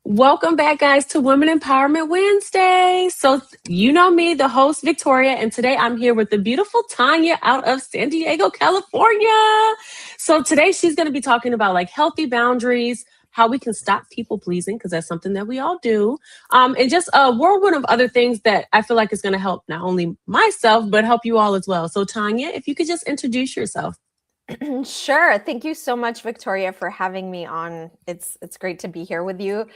Welcome back, guys, to Women Empowerment Wednesday. So, you know me, the host, Victoria, and today I'm here with the beautiful Tanya out of San Diego, California. So, today she's going to be talking about like healthy boundaries, how we can stop people pleasing, because that's something that we all do, and just a whirlwind of other things that I feel like is going to help not only myself, but help you all as well. So, Tanya, if you could just introduce yourself. Sure. Thank you so much, Victoria, for having me on. It's great to be here with you.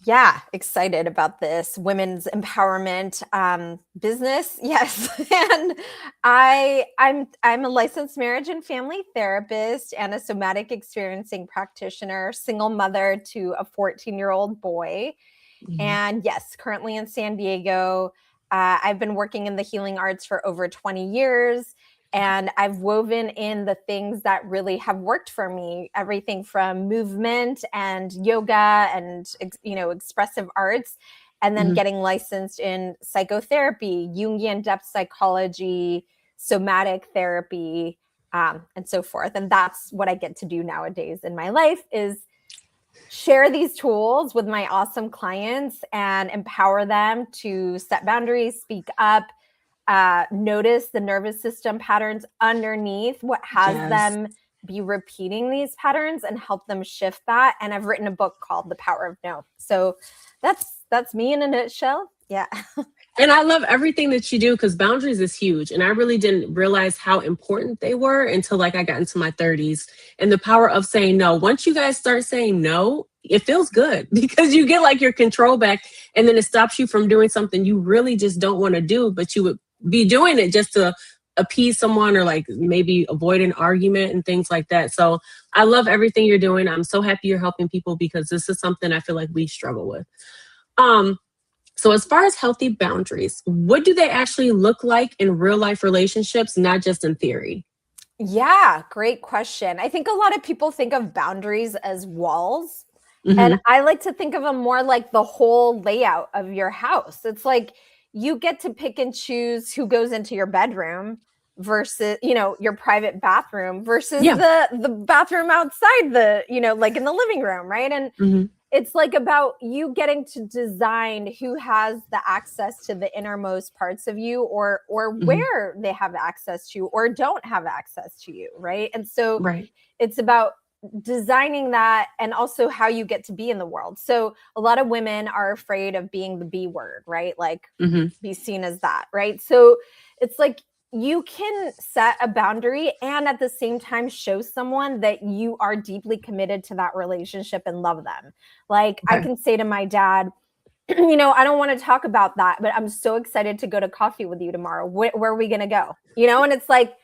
Yeah, excited about this women's empowerment business. Yes, and I'm a licensed marriage and family therapist and a somatic experiencing practitioner, single mother to a 14-year-old boy, Mhm. and yes, currently in San Diego. I've been working in the healing arts for over 20 years. And I've woven in the things that really have worked for me, everything from movement and yoga and, expressive arts, and then Mhm. getting licensed in psychotherapy, Jungian depth psychology, somatic therapy, and so forth. And that's what I get to do nowadays in my life is share these tools with my awesome clients and empower them to set boundaries, speak up, notice the nervous system patterns underneath what has Yes. them be repeating these patterns and help them shift that. And I've written a book called The Power of No. So that's me in a nutshell. Yeah. And I love everything that you do because boundaries is huge. And I really didn't realize how important they were until like I got into my 30s and the power of saying no. Once you guys start saying no, it feels good because you get like your control back and then it stops you from doing something you really just don't want to do, but you would be doing it just to appease someone or like maybe avoid an argument and things like that. So I love everything you're doing. I'm so happy you're helping people because this is something I feel like we struggle with. Um, so, as far as healthy boundaries, what do they actually look like in real life relationships, not just in theory? Yeah, great question. I think a lot of people think of boundaries as walls. And Hmm. I like to think of them more like the whole layout of your house. It's like you get to pick and choose who goes into your bedroom versus, your private bathroom versus Yeah. the bathroom outside like in the living room, right? And Hmm. it's like about you getting to design who has the access to the innermost parts of you or Hmm. where they have access to or don't have access to you, right? And so Right. it's about designing that and also how you get to be in the world. So a lot of women are afraid of being the B word, right? Like Hmm. be seen as that, right? So it's like you can set a boundary and at the same time show someone that you are deeply committed to that relationship and love them. Like I Okay. can say to my dad, I don't want to talk about that, but I'm so excited to go to coffee with you tomorrow. Where are we going to go? And it's like,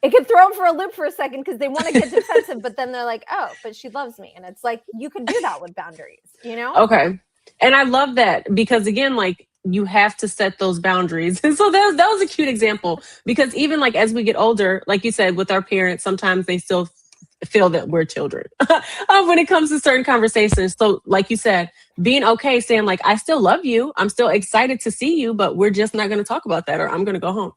it could throw them for a loop for a second because they want to get defensive, but then they're like, oh, but she loves me. And it's like, you could do that with boundaries. Okay. And I love that because again, like you have to set those boundaries. And so that was a cute example because even like as we get older, like you said, with our parents, sometimes they still feel that we're children when it comes to certain conversations. So, like you said, being okay, saying like, I still love you. I'm still excited to see you, but we're just not going to talk about that or I'm going to go home.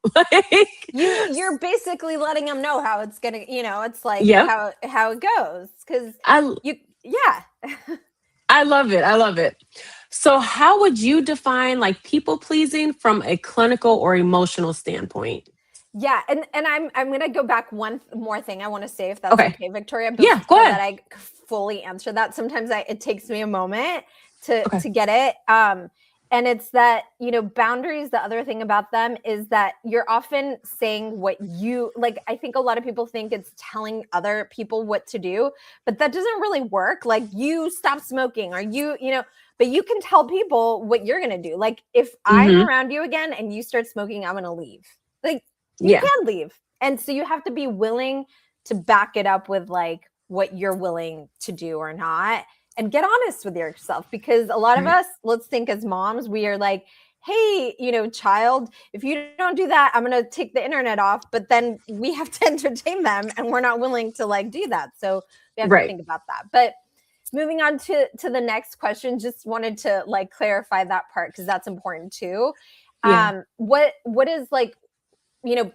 You're basically letting them know how it's gonna, it's like Yep. how it goes. Cause I, yeah. I love it. I love it. So, how would you define like people pleasing from a clinical or emotional standpoint? Yeah, and I'm gonna go back one more thing I want to say, if that's Okay. okay, Victoria, Yeah, go before that ahead. I fully answer that. Sometimes it takes me a moment to Okay. to get it. And it's that, boundaries, the other thing about them is that you're often saying what you like. I think a lot of people think it's telling other people what to do, but that doesn't really work. Like you stop smoking or but you can tell people what you're gonna do. Like if I'm Hmm. around you again and you start smoking, I'm gonna leave. Like you Yeah. can leave. And so you have to be willing to back it up with like what you're willing to do or not and get honest with yourself because a lot of Right. us, let's think as moms, we are like, hey, child, if you don't do that, I'm going to take the internet off, but then we have to entertain them and we're not willing to like do that. So we have to Right. think about that. But moving on to the next question, just wanted to like clarify that part because that's important too. Yeah. What is like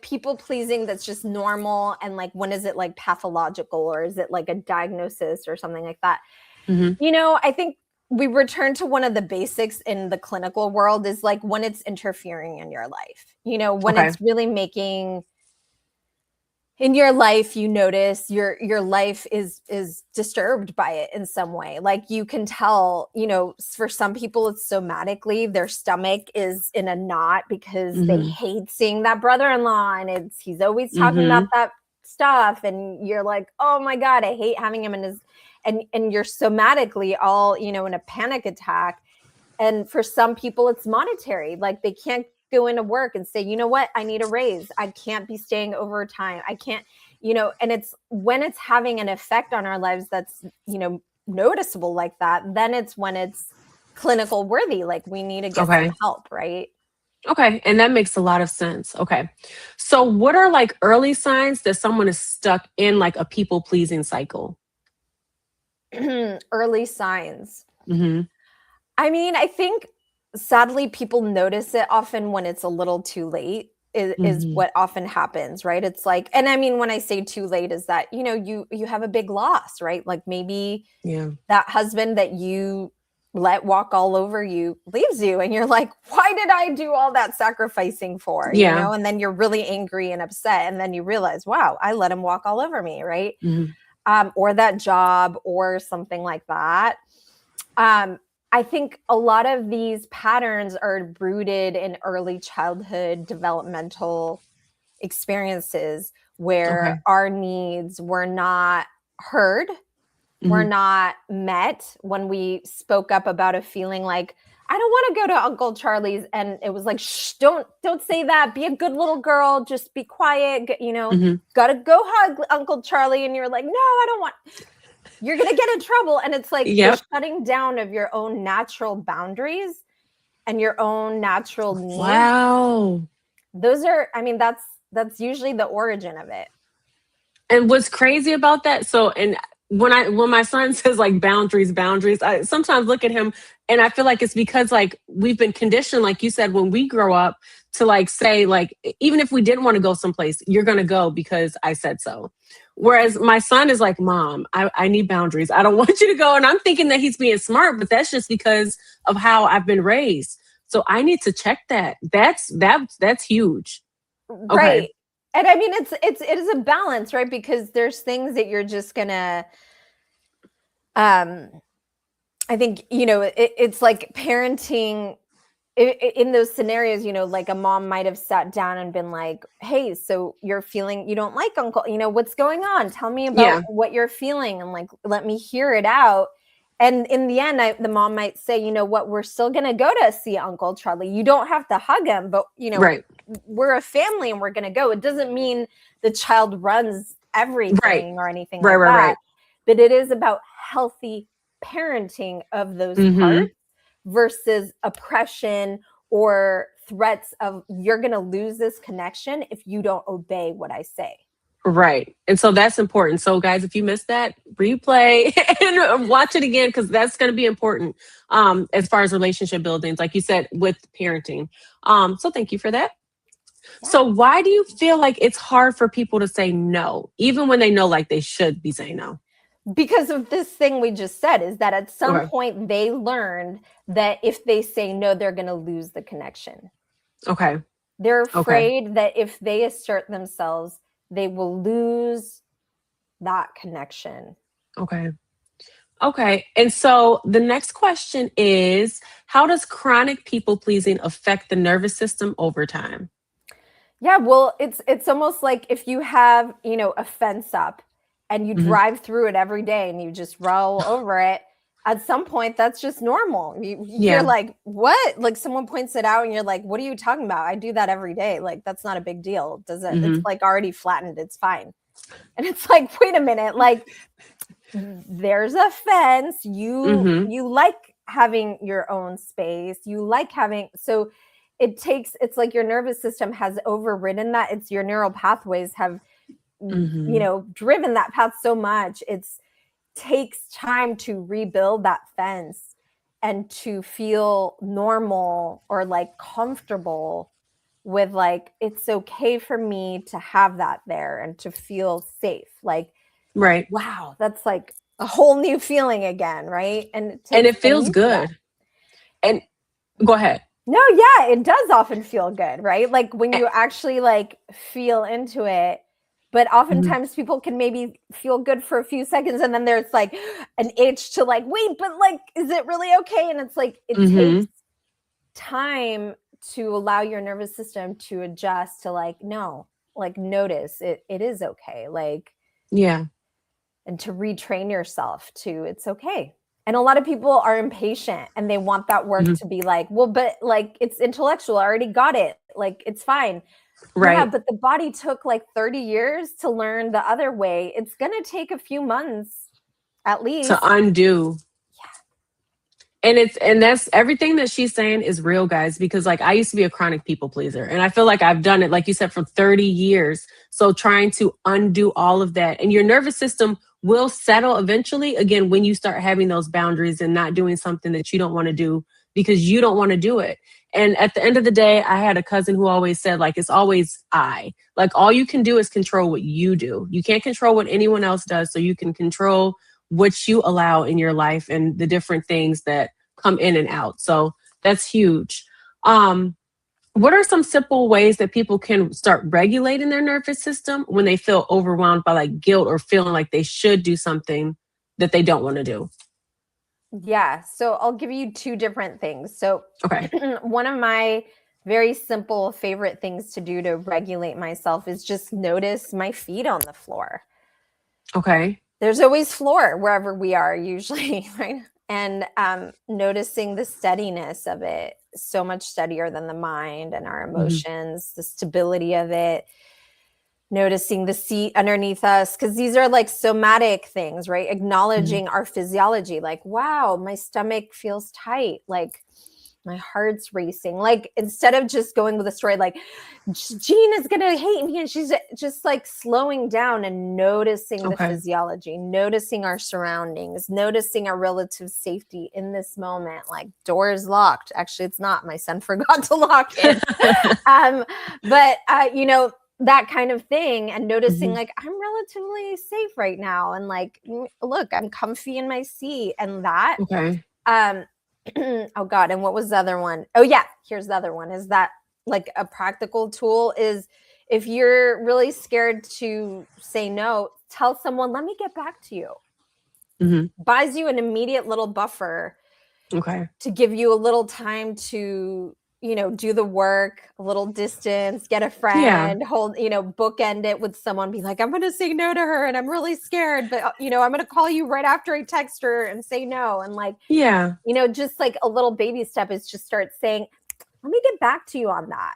people pleasing that's just normal and like when is it like pathological or is it like a diagnosis or something like that? Hmm. I think we return to one of the basics in the clinical world is like when it's interfering in your life, you know, when Okay. it's really making in your life, you notice your life is disturbed by it in some way. Like you can tell, you know, for some people it's somatically their stomach is in a knot because they Mm-hmm. hate seeing that brother-in-law and he's always talking Mm-hmm. about that stuff, and you're like, oh my god, I hate having him in his, and you're somatically all, you know, in a panic attack. And for some people it's monetary, like they can't go into work and say, you know what, I need a raise, I can't be staying overtime, I can't, you know. And it's when it's having an effect on our lives that's, you know, noticeable like that, then it's when it's clinical worthy, like we need to get some Okay. help, right? Okay. And that makes a lot of sense. Okay. So what are like early signs that someone is stuck in like a people pleasing cycle? Early signs. Mm-hmm. I mean, I think sadly people notice it often when it's a little too late is Mm-hmm. what often happens, right? It's like, and I mean when I say too late is that, you know, you have a big loss, right? Like maybe Yeah. that husband that you let walk all over you leaves you and you're like, why did I do all that sacrificing for, you Yeah. know? And then you're really angry and upset, and then you realize, wow, I let him walk all over me, right? Mm-hmm. Or that job or something like that. um, I think a lot of these patterns are rooted in early childhood developmental experiences where Okay. our needs were not heard, were Mm-hmm. not met. When we spoke up about a feeling like, I don't want to go to Uncle Charlie's, and it was like, shh, don't say that, be a good little girl, just be quiet, you know, Mm-hmm. gotta go hug Uncle Charlie. And you're like, no, I don't want, you're going to get in trouble. And it's like the Yep. shutting down of your own natural boundaries and your own natural needs. Wow. Those are, I mean, that's usually the origin of it. And what's crazy about that? So, and when my son says like boundaries, boundaries, I sometimes look at him and I feel like it's because like we've been conditioned, like you said, when we grow up to like say like even if we didn't want to go someplace, you're gonna go because I said so. Whereas my son is like, Mom, I need boundaries. I don't want you to go. And I'm thinking that he's being smart, but that's just because of how I've been raised. So I need to check that. That's huge. Okay. Right. And I mean, it is a balance, right? Because there's things that you're just gonna, um, I think, you know, it's like parenting in those scenarios, you know, like a mom might have sat down and been like, hey, so you're feeling, you don't like uncle, you know, what's going on, tell me about Yeah. what you're feeling, and like let me hear it out. And in the end, the mom might say, you know what, we're still going to go to see Uncle Charlie, you don't have to hug him, but you know, Right. we're a family and we're going to go. It doesn't mean the child runs Right. everything or anything Right. like Right. that, Right. but it is about healthy parenting of those Mm-hmm. parts versus oppression or threats of you're going to lose this connection if you don't obey what I say. Right. And so that's important. So guys, if you missed that, replay and watch it again because that's going to be important as far as relationship buildings, like you said, with parenting. So thank you for that. Yeah. So why do you feel like it's hard for people to say no, even when they know like they should be saying no? Because of this thing we just said, is that at some Okay. point they learned that if they say no, they're going to lose the connection. Okay. They're Okay. afraid that if they assert themselves, they will lose that connection. Okay. Okay. And so the next question is, how does chronic people pleasing affect the nervous system over time? Yeah, well, it's almost like if you have, you know, a fence up and you Hmm. drive through it every day and you just roll over it, at some point that's just normal. You're Yeah. like, what? Like someone points it out and you're like, what are you talking about? I do that every day. Like that's not a big deal. Does it? It's Hmm. like already flattened. It's fine. And it's like, wait a minute, like there's a fence. Hmm. You like having your own space. You like having, so it's like your nervous system has overridden that. It's your neural pathways have, you Hmm. know, driven that path so much. It's takes time to rebuild that fence and to feel normal or like comfortable with like it's okay for me to have that there and to feel safe. Like Right. wow, that's like a whole new feeling again, right? And it And takes it getting feels used to that. good. And go ahead. No, yeah, it does often feel good, right? Like when Eh, you actually like feel into it. But mhm, oftentimes people can maybe feel good for a few seconds and then there's like an itch to like, wait, but like, is it really okay? And it's like, it takes mhm. time to allow your nervous system to adjust to like, no, like notice it is okay. Like, Yeah. and to retrain yourself to it's okay. And a lot of people are impatient and they want that work Mhm. to be like, well, but like it's intellectual. I already got it. Like it's fine. Yeah, Right. but the body took like 30 years to learn the other way. It's going to take a few months at To least. undo. And that's everything that she's saying is real, guys, because like I used to be a chronic people pleaser and I feel like I've done it, like you said, for 30 years. So trying to undo all of that, and your nervous system will settle eventually again when you start having those boundaries and not doing something that you don't want to do because you don't want to do it. And at the end of the day, I had a cousin who always said, like, it's always like all you can do is control what you do. You can't control what anyone else does. So you can control what you allow in your life and the different things that come in and out. So that's huge. Um, what are some simple ways that people can start regulating their nervous system when they feel overwhelmed by like guilt or feeling like they should do something that they don't want to do? Yeah. So I'll give you two different things. So Okay. one of my very simple favorite things to do to regulate myself is just notice my feet on the floor. Okay. There's always floor wherever we are usually, right? And noticing the steadiness of it, so much steadier than the mind and our Hmm. emotions, the stability of it, noticing the seat underneath us, because these are like somatic things, right? Hmm. Acknowledging our physiology, like, wow, my stomach feels tight, like my heart's racing. Like, instead of just going with a story like, Jean is gonna hate me, and she's just like slowing down and noticing the Okay. physiology, noticing our surroundings, noticing our relative safety in this moment. Like, door is locked. Actually, it's not. My son forgot to lock it. um, but that kind of thing, and noticing Hmm. like I'm relatively safe right now, and like, look, I'm comfy in my seat, and that. Okay. Um, oh God, and what was the other one? Oh yeah, here's the other one. Is that like a practical tool? Is if you're really scared to say no, tell someone, "Let me get back to you." Hmm. Buys you an immediate little buffer Okay. to give you a little time to do the work, a little distance, get a Yeah. friend, hold, bookend it with someone, be like, I'm going to say no to her and I'm really scared, but I'm going to call you right after I text her and say no. And like, Yeah. just like a little baby step is just start saying, let me get back to you on that.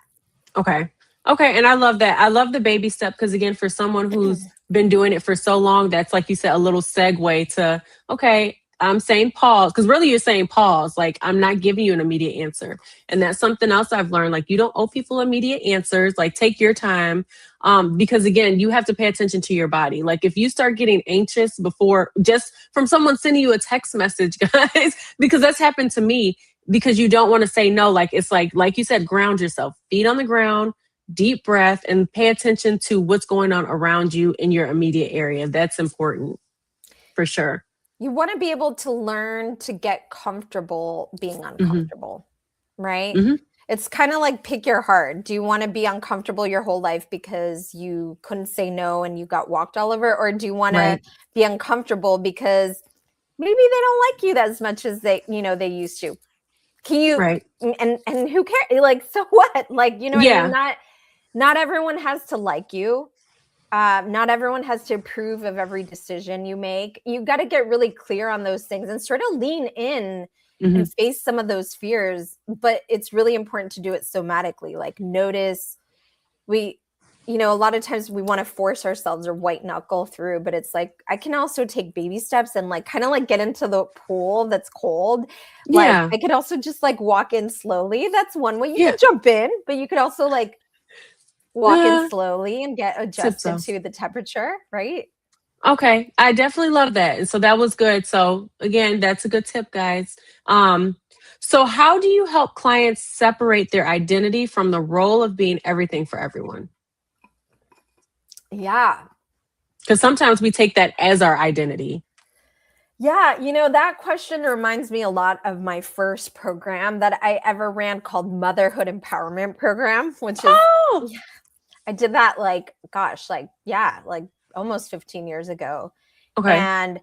Okay. Okay. And I love that. I love the baby step because, again, for someone who's been doing it for so long, that's like you said, a little segue to, okay, I'm saying pause. Because really, you're saying pause. Like, I'm not giving you an immediate answer. And that's something else I've learned. Like, you don't owe people immediate answers. Like, take your time. Because, again, you have to pay attention to your body. Like, if you start getting anxious before just from someone sending you a text message, guys, because that's happened to me because you don't want to say no. Like it's like you said, ground yourself, feet on the ground, deep breath, and pay attention to what's going on around you in your immediate area. That's important for sure. You want to be able to learn to get comfortable being Hmm. uncomfortable, right? Hmm. It's kind of like pick your heart. Do you want to be uncomfortable your whole life because you couldn't say no and you got walked all over? Or do you want to Right. be uncomfortable because maybe they don't like you as much as they used to? Can you, Right. and who cares? Like, so what? Like, you know what I mean? Yeah. Not everyone has to like you. Not everyone has to approve of every decision you make. You got to get really clear on those things and sort of lean in Hmm. and face some of those fears. But it's really important to do it somatically. Like, notice we, a lot of times we want to force ourselves or white knuckle through, but it's like I can also take baby steps and like kind of like get into the pool that's cold. Like, Yeah. I could also just like walk in slowly. That's one way. You Yeah. could jump in, but you could also like walk in Uh, slowly and get adjusted tiptoes. to the temperature, right? Okay. I definitely love that. And so that was good. So again, that's a good tip, guys. Um, so how do you help clients separate their identity from the role of being everything for everyone? Yeah. Because sometimes we take that as our identity. Yeah, that question reminds me a lot of my first program that I ever ran called Motherhood Empowerment Program, which is, Oh, yeah, I did that like, gosh, like almost 15 years ago. okay. And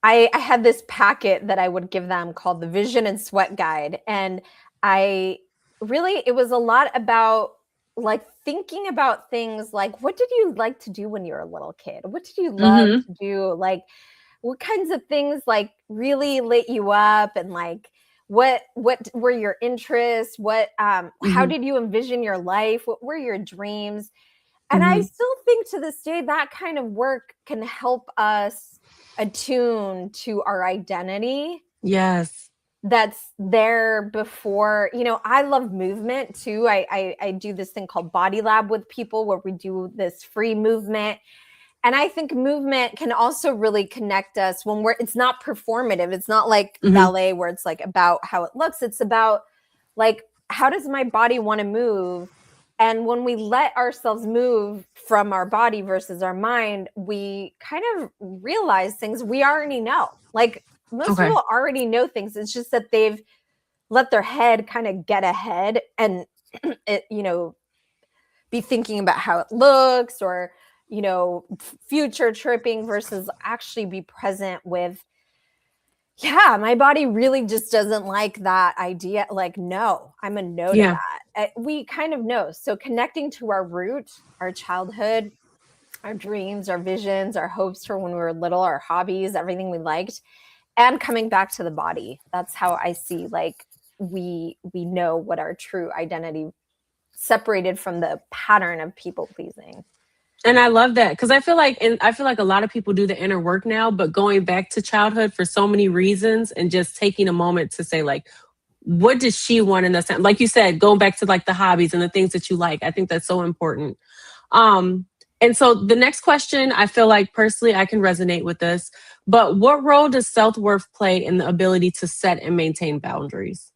I had this packet that I would give them called the Vision and Sweat Guide. And it was a lot about like thinking about things like, what did you like to do when you were a little kid? What did you love Mm-hmm. to do? Like, what kinds of things like really lit you up, and like what were your interests? How Mm-hmm. did you envision your life? What were your dreams? And I Mm-hmm. still think to this day that kind of work can help us attune to our identity Yes. that's there before. I love movement too. I do this thing called Body Lab with people where we do this free movement. And I think movement can also really connect us when it's not performative. It's not like Mm-hmm. ballet where it's like about how it looks. It's about like, how does my body want to move? And when we let ourselves move from our body versus our mind, we kind of realize things we already know. Like, most Okay. people already know things. It's just that they've let their head kind of get ahead and be thinking about how it looks, or future tripping, versus actually be present with, yeah, my body really just doesn't like that idea. Like, no, I'm a no to Yeah. that. We kind of know. So connecting to our root, our childhood, our dreams, our visions, our hopes for when we were little, our hobbies, everything we liked, and coming back to the body. That's how I see, like, we know what our true identity, separated from the pattern of people pleasing. And I love that because I feel like a lot of people do the inner work now, but going back to childhood for so many reasons and just taking a moment to say like, what does she want in this time? Like you said, going back to like the hobbies and the things that you like. I think that's so important. Um, and so the next question, I feel like personally I can resonate with this, but what role does self-worth play in the ability to set and maintain boundaries?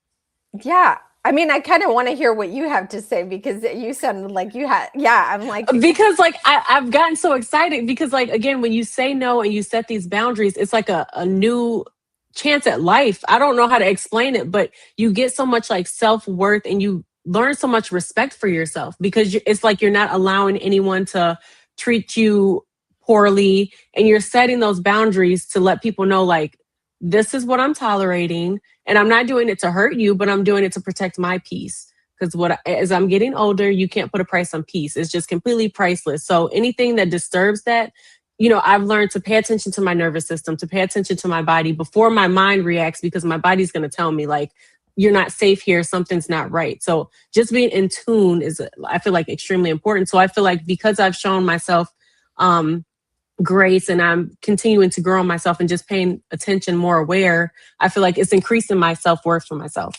Yeah. I mean, I kind of want to hear what you have to say, because you sounded like you had, yeah, I'm like, Because like I've gotten so excited because like again, when you say no and you set these boundaries, it's like a new chance at life. I don't know how to explain it, but you get so much like self-worth and you learn so much respect for yourself because it's like you're not allowing anyone to treat you poorly, and you're setting those boundaries to let people know like this is what I'm tolerating, and I'm not doing it to hurt you, but I'm doing it to protect my peace. Because as I'm getting older, you can't put a price on peace. It's just completely priceless. So anything that disturbs that, I've learned to pay attention to my nervous system, to pay attention to my body before my mind reacts, because my body's going to tell me like, you're not safe here, something's not right. So just being in tune is, I feel like, extremely important. So I feel like because I've shown myself um, grace and I'm continuing to grow on myself and just paying attention, more aware, I feel like it's increasing my self-worth for myself.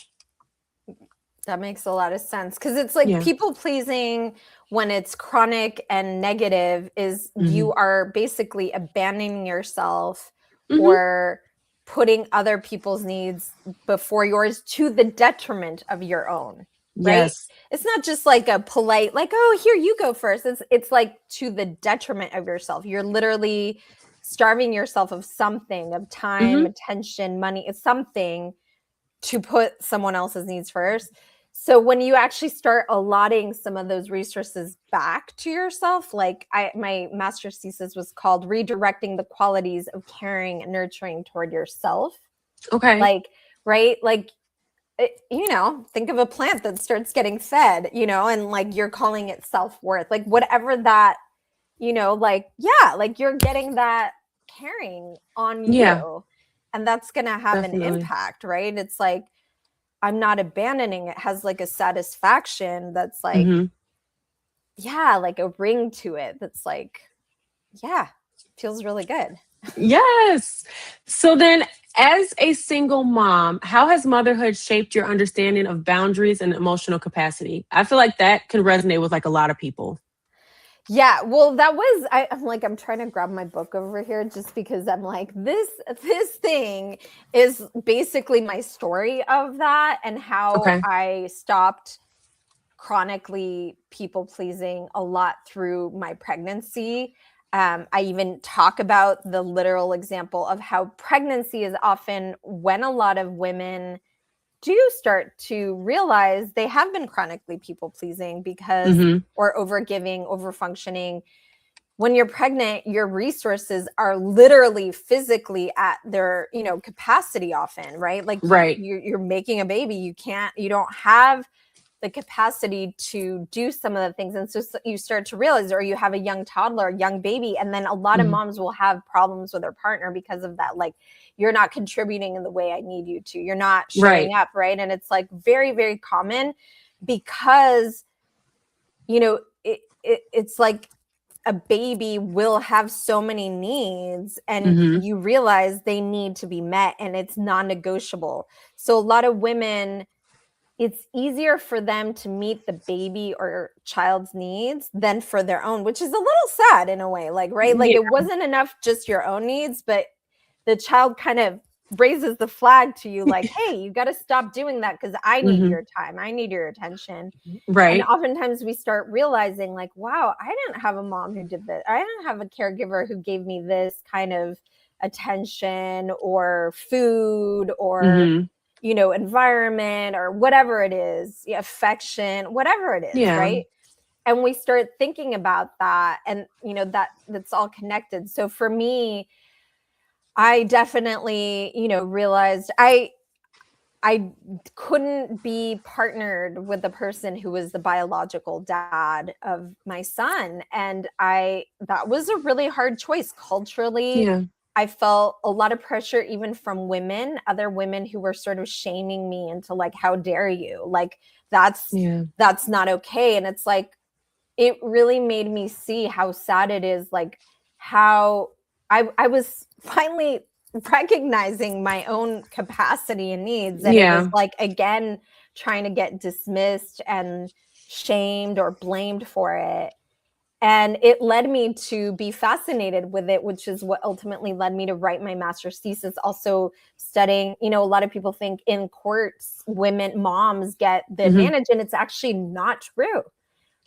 that makes a lot of sense, because it's like Yeah. people pleasing, when it's chronic and negative, is Hmm. you are basically abandoning yourself, Hmm. or putting other people's needs before yours, to the detriment of your own, right? Yes. It's not just like a polite, like, oh, here, you go first. It's like to the detriment of yourself. You're literally starving yourself of something, of time, Hmm. attention, money. It's something, to put someone else's needs first. So when you actually start allotting some of those resources back to yourself, like my master's thesis was called Redirecting the Qualities of Caring and Nurturing Toward Yourself. Okay. Like, right? Like, think of a plant that starts getting fed, and like you're calling it self-worth, like whatever that, like, yeah, like you're getting that caring on Yeah, you, and that's going to have an definitely. impact, right? It's like, I'm not abandoning it, has like a satisfaction that's like, Hmm. yeah, like a ring to it that's like, yeah, feels really good. Yes. So then, as a single mom, how has motherhood shaped your understanding of boundaries and emotional capacity? I feel like that can resonate with like a lot of people. Yeah, well, I'm like, I'm trying to grab my book over here, just because I'm like, this thing is basically my story of that, and how Okay. I stopped chronically people pleasing a lot through my pregnancy. I even talk about the literal example of how pregnancy is often when a lot of women do start to realize they have been chronically people pleasing because, or over giving, over functioning. When you're pregnant, your resources are literally physically at their, capacity often, right? Like you're making a baby. You don't have the capacity to do some of the things. And so you start to realize, or you have a young toddler, a young baby, and then a lot of moms will have problems with their partner because of that. Like, you're not contributing in the way I need you to. You're not showing up, right? And it's like very, very common because, it's like a baby will have so many needs and you realize they need to be met and it's non-negotiable. So a lot of women, it's easier for them to meet the baby or child's needs than for their own, which is a little sad in a way, like, right? Like it wasn't enough just your own needs, but the child kind of raises the flag to you like, hey, you got to stop doing that because I need your time. I need your attention. Right. And oftentimes we start realizing like, wow, I didn't have a mom who did this. I didn't have a caregiver who gave me this kind of attention or food or environment or whatever it is, affection, whatever it is, right? And we start thinking about that, and that's all connected. So for me, I definitely, realized I couldn't be partnered with the person who was the biological dad of my son, and that was a really hard choice culturally. I felt a lot of pressure even from other women who were sort of shaming me into like, how dare you? Like that's not okay. And it's like, it really made me see how sad it is. Like how I was finally recognizing my own capacity and needs. And it was like, again, trying to get dismissed and shamed or blamed for it. And it led me to be fascinated with it, which is what ultimately led me to write my master's thesis. Also studying, a lot of people think in courts, moms get the advantage, and it's actually not true.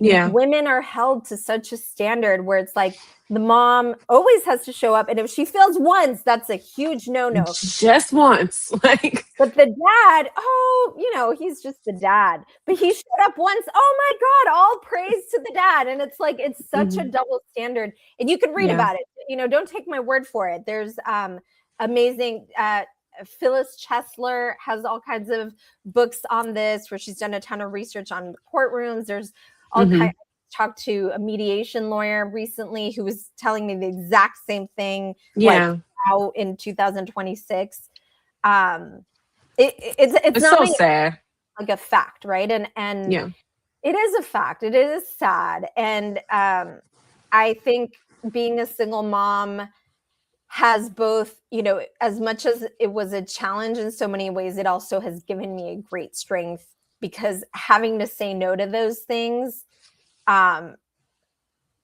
Women are held to such a standard where it's like the mom always has to show up. And if she fails once, that's a huge no-no. Just once. But the dad, he's just the dad. But he showed up once. Oh my God, all praise to the dad. And it's like, it's such a double standard. And you can read about it. Don't take my word for it. There's amazing Phyllis Chesler has all kinds of books on this where she's done a ton of research on courtrooms. There's all kinds. Talked to a mediation lawyer recently who was telling me the exact same thing. Like now in 2026, it's not so sad. Like a fact, right? And it is a fact. It is sad, and I think being a single mom has both, as much as it was a challenge in so many ways, it also has given me a great strength, because having to say no to those things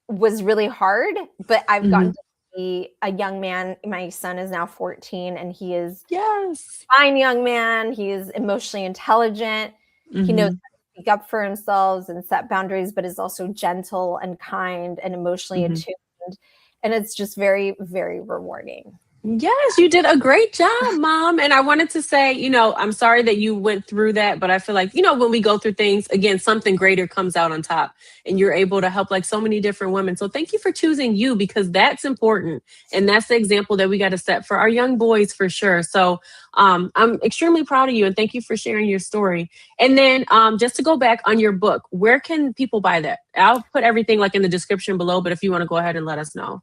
was really hard, but I've gotten to be a young man. My son is now 14 and he is a fine young man. He is emotionally intelligent. He knows how to speak up for himself and set boundaries, but is also gentle and kind and emotionally attuned. And it's just very, very rewarding. Yes, you did a great job, Mom. And I wanted to say, I'm sorry that you went through that, but I feel like, when we go through things, again, something greater comes out on top, and you're able to help like so many different women. So thank you for choosing you, because that's important. And that's the example that we got to set for our young boys for sure. So I'm extremely proud of you, and thank you for sharing your story. And then just to go back on your book, where can people buy that? I'll put everything like in the description below, but if you want to go ahead and let us know.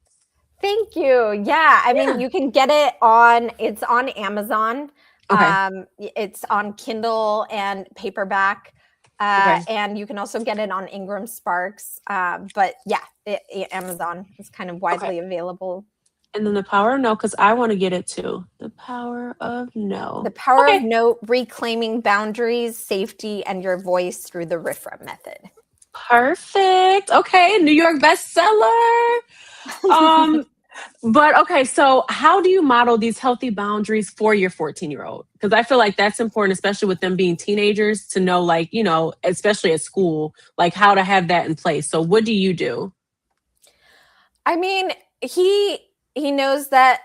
Thank you. Yeah. I mean, you can get it's on Amazon. Okay. It's on Kindle and paperback. And you can also get it on Ingram Sparks. But yeah, Amazon is kind of widely available. And then The Power of No, because I want to get it too. The Power of No. The Power of No, Reclaiming Boundaries, Safety, and Your Voice Through the RIFRA Method. Perfect. Okay. New York bestseller. But okay, so how do you model these healthy boundaries for your 14-year-old? Because I feel like that's important, especially with them being teenagers, to know, like, especially at school, like how to have that in place. So what do you do? I mean, he knows that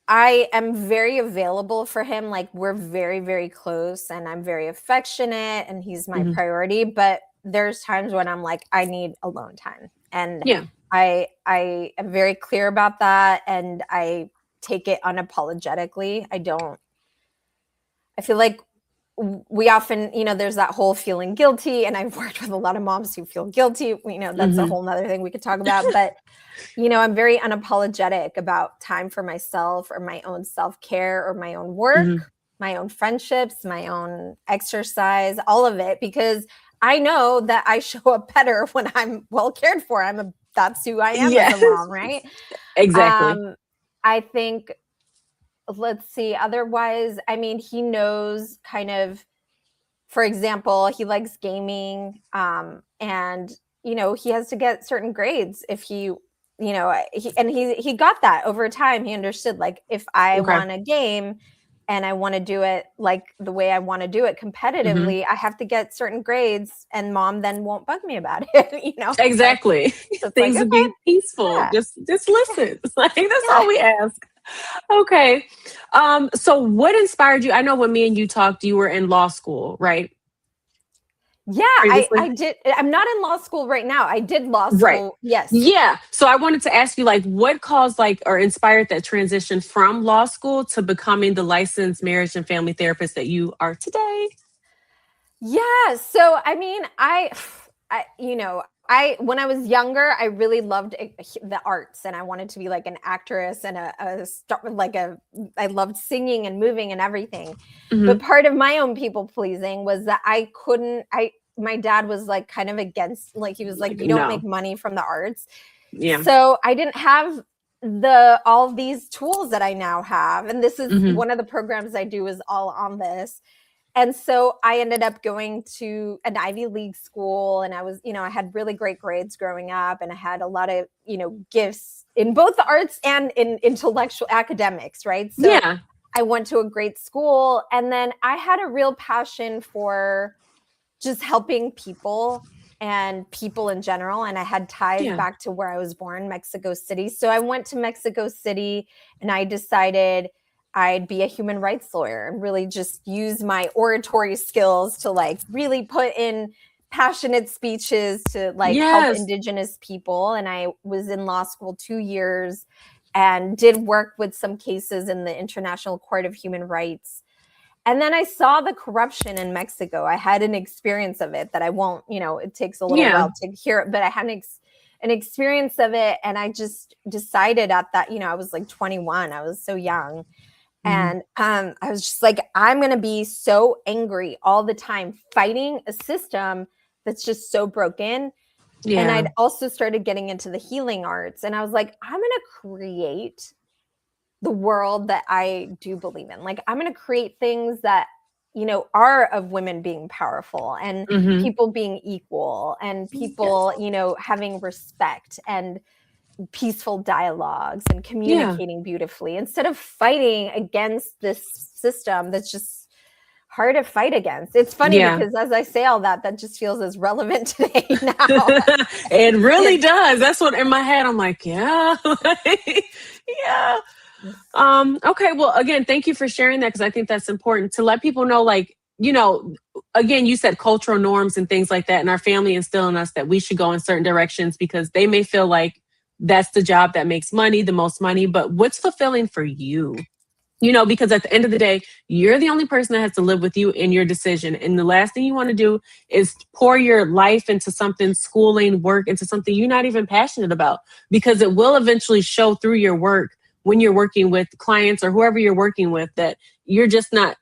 I am very available for him. Like, we're very, very close, and I'm very affectionate, and he's my Mhm. priority. But there's times when I'm like, I need alone time. And Yeah. I am very clear about that, and I take it unapologetically. I feel like we often, there's that whole feeling guilty, and I've worked with a lot of moms who feel guilty. That's a Mhm. whole nother thing we could talk about. But I'm very unapologetic about time for myself, or my own self-care, or my own Mhm. work, my own friendships, my own exercise, all of it, because I know that I show up better when I'm well cared for. That's who I am as Yeah. a mom, right? Exactly. I think, let's see, otherwise, I mean, he knows kind of, for example, he likes gaming, and he has to get certain grades if he got that over time. He understood, like, if I Okay. want a game and I want to do it like the way I want to do it Mhm. competitively, I have to get certain grades, and mom then won't bug me about it. So, Exactly. so it's like, Things okay, would be peaceful. yeah, Just listen. It's like that's yeah. all we ask. Okay. So what inspired you? I know when me and you talked, you were in law school, right? Yeah, I Previously? did. I'm not in law school right now. I did law Right. school. Yes. Yeah. So I wanted to ask you, like, what caused, like, or inspired that transition from law school to becoming the licensed marriage and family therapist that you are today? Yeah. So, I mean, when I was younger, I really loved the arts, and I wanted to be like an actress and I loved singing and moving and everything. But Hmm. part of my own people pleasing was that my dad was like kind of against, like, he was like, Like, you don't make no. money from the arts. Yeah. So I didn't have all these tools that I now have. And this is Hmm. one of the programs I do is all on this. And so I ended up going to an Ivy League school, and I had really great grades growing up, and I had a lot of, gifts in both the arts and in intellectual academics, right? So Yeah. I went to a great school, and then I had a real passion for just helping people and people in general. And I had ties Yeah. back to where I was born, Mexico City. So I went to Mexico City, and I decided I'd be a human rights lawyer and really just use my oratory skills to, like, really put in passionate speeches to, like, help Yes. Indigenous people. And I was in law school 2 years and did work with some cases in the International Court of Human Rights. And then I saw the corruption in Mexico. I had an experience of it that I won't, it takes a little Yeah. while to hear it, but I had an experience of it. And I just decided at that, I was like 21, I was so young. Hmm. And I was just like, I'm going to be so angry all the time, fighting a system that's just so broken. And Yeah. I'd also started getting into the healing arts. And I was like, I'm going to create the world that I do believe in. Like, I'm going to create things that, are of women being powerful, and Hmm. people being equal, and Yes. people, having respect and peaceful dialogues and Yeah. communicating beautifully, instead of fighting against this system that's just hard to fight against. It's funny Yeah. because as I say all that, that just feels as relevant today now. It Yeah. really does. That's what in my head I'm like, yeah. Yeah. Okay. Well, again, thank you for sharing that because I think that's important to let people know, like, again, you said cultural norms and things like that, and our family instill in us that we should go in certain directions because they may feel like that's the job that makes money, the most money, but what's fulfilling for you? Because at the end of the day, you're the only person that has to live with you in your decision. And the last thing you want to do is pour your life into something, schooling, work, into something you're not even passionate about, because it will eventually show through your work when you're working with clients or whoever you're working with that you're just not.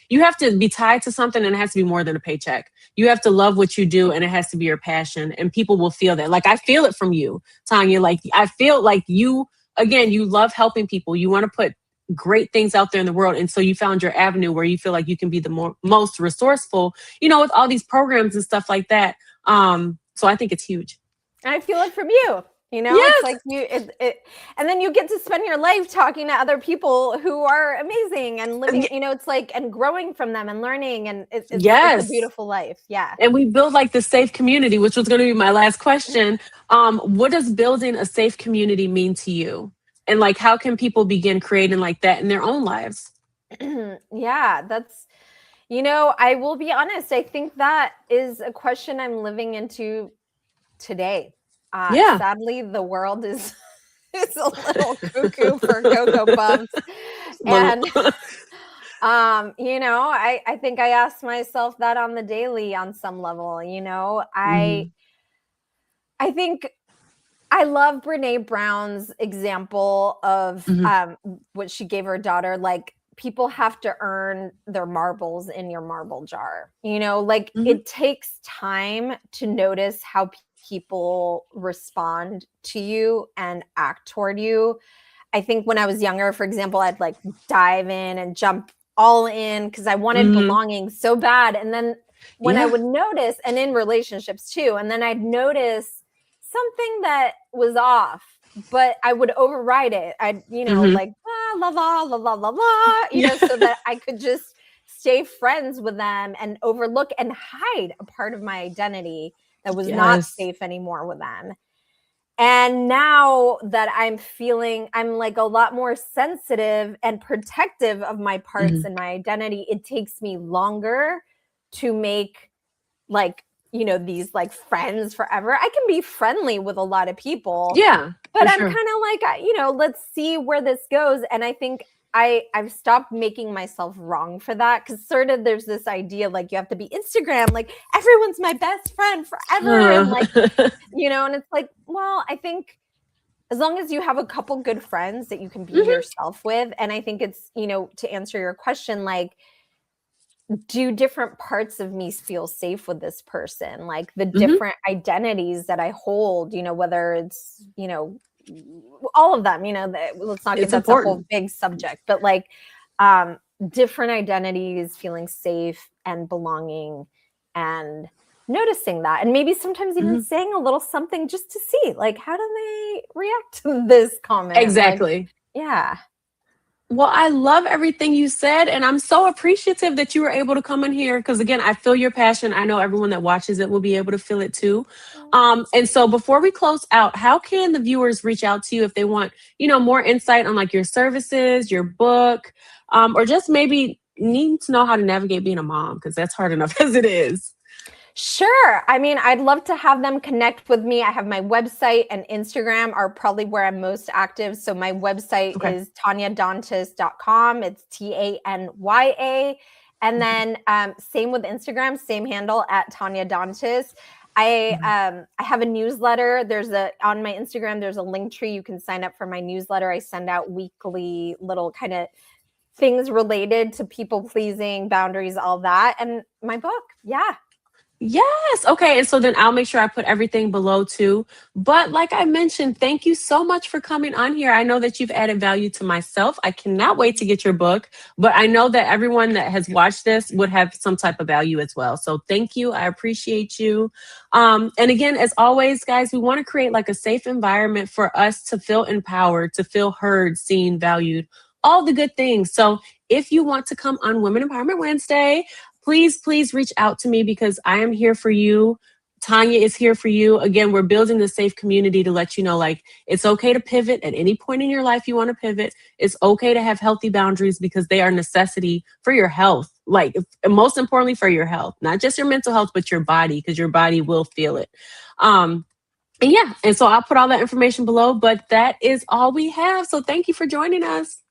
You have to be tied to something, and it has to be more than a paycheck. You have to love what you do, and it has to be your passion, and people will feel that. Like, I feel it from you, Tanya. Like, I feel like you, again, you love helping people. You want to put great things out there in the world. And so you found your avenue where you feel like you can be the most resourceful, with all these programs and stuff like that. So I think it's huge. I feel it from you. You know, it's Yes. like and then you get to spend your life talking to other people who are amazing and living, you know, it's like, and growing from them and learning. And it's a Yes. beautiful life. Yeah. And we build like the safe community, which was going to be my last question. What does building a safe community mean to you? And like, how can people begin creating like that in their own lives? Yeah, that's, you know, I will be honest. I think that is a question I'm living into today. Yeah. Sadly, the world is is a little cuckoo for Cocoa Puffs. Little. And you know, I think I ask myself that on the daily on some level, you know. Mhm. I think I love Brene Brown's example of Mhm. what she gave her daughter. Like, people have to earn their marbles in your marble jar. You know, like Mhm. it takes time to notice how people respond to you and act toward you. I think when I was younger, for example, I'd like dive in and jump all in because I wanted Mhm. belonging so bad. And then when I Yeah. would notice, and in relationships too, and then I'd notice something that was off, but I would override it. I'd, you know, Mhm. like, la la la la la la, you Yeah. know, so that I could just stay friends with them and overlook and hide a part of my identity that was not Yes. safe anymore with them. And now that I'm feeling, I'm like a lot more sensitive and protective of my parts Mhm. and my identity. It takes me longer to make, like, you know, these like friends forever. I can be friendly with a lot of people, Yeah, but for I'm sure. kind of like, you know, let's see where this goes. And I think I've stopped making myself wrong for that, because sort of there's this idea like you have to be Instagram, like everyone's my best friend forever, and like, you know, and it's like, well, I think as long as you have a couple good friends that you can be Mhm. yourself with. And I think it's, you know, to answer your question, like, do different parts of me feel safe with this person? Like the Mhm. different identities that I hold, you know, whether it's, you know, all of them, you know, let's not get, It's that's a whole important. big subject, but like um different identities, feeling safe and belonging, and noticing that, and maybe sometimes even Mhm. saying a little something just to see like, how do they react to this comment? Like, Exactly. yeah. Well, I love everything you said, and I'm so appreciative that you were able to come in here because, again, I feel your passion. I know everyone that watches it will be able to feel it too. And so, before we close out, how can the viewers reach out to you if they want, more insight on like your services, your book, or just maybe need to know how to navigate being a mom because that's hard enough as it is. Sure. I mean, I'd love to have them connect with me. I have my website and Instagram are probably where I'm most active. So my website Okay. is tanyadontis.com. It's Tanya. And Okay. then same with Instagram, same handle at Tanya Dontis. Mhm. I have a newsletter. On my Instagram, there's a link tree. You can sign up for my newsletter. I send out weekly little kind of things related to people pleasing, boundaries, all that. And my book. Yeah. Yes. Okay. And so then I'll make sure I put everything below too. But like I mentioned, thank you so much for coming on here. I know that you've added value to myself. I cannot wait to get your book, but I know that everyone that has watched this would have some type of value as well. So thank you. I appreciate you. And again, as always, guys, we want to create like a safe environment for us to feel empowered, to feel heard, seen, valued, all the good things. So if you want to come on Women Empowerment Wednesday, please reach out to me because I am here for you. Tanya is here for you. Again, we're building a safe community to let you know, like, it's okay to pivot at any point in your life you want to pivot. It's okay to have healthy boundaries because they are a necessity for your health. Like, most importantly, for your health, not just your mental health, but your body, because your body will feel it. And yeah, and so I'll put all that information below, but that is all we have. So thank you for joining us.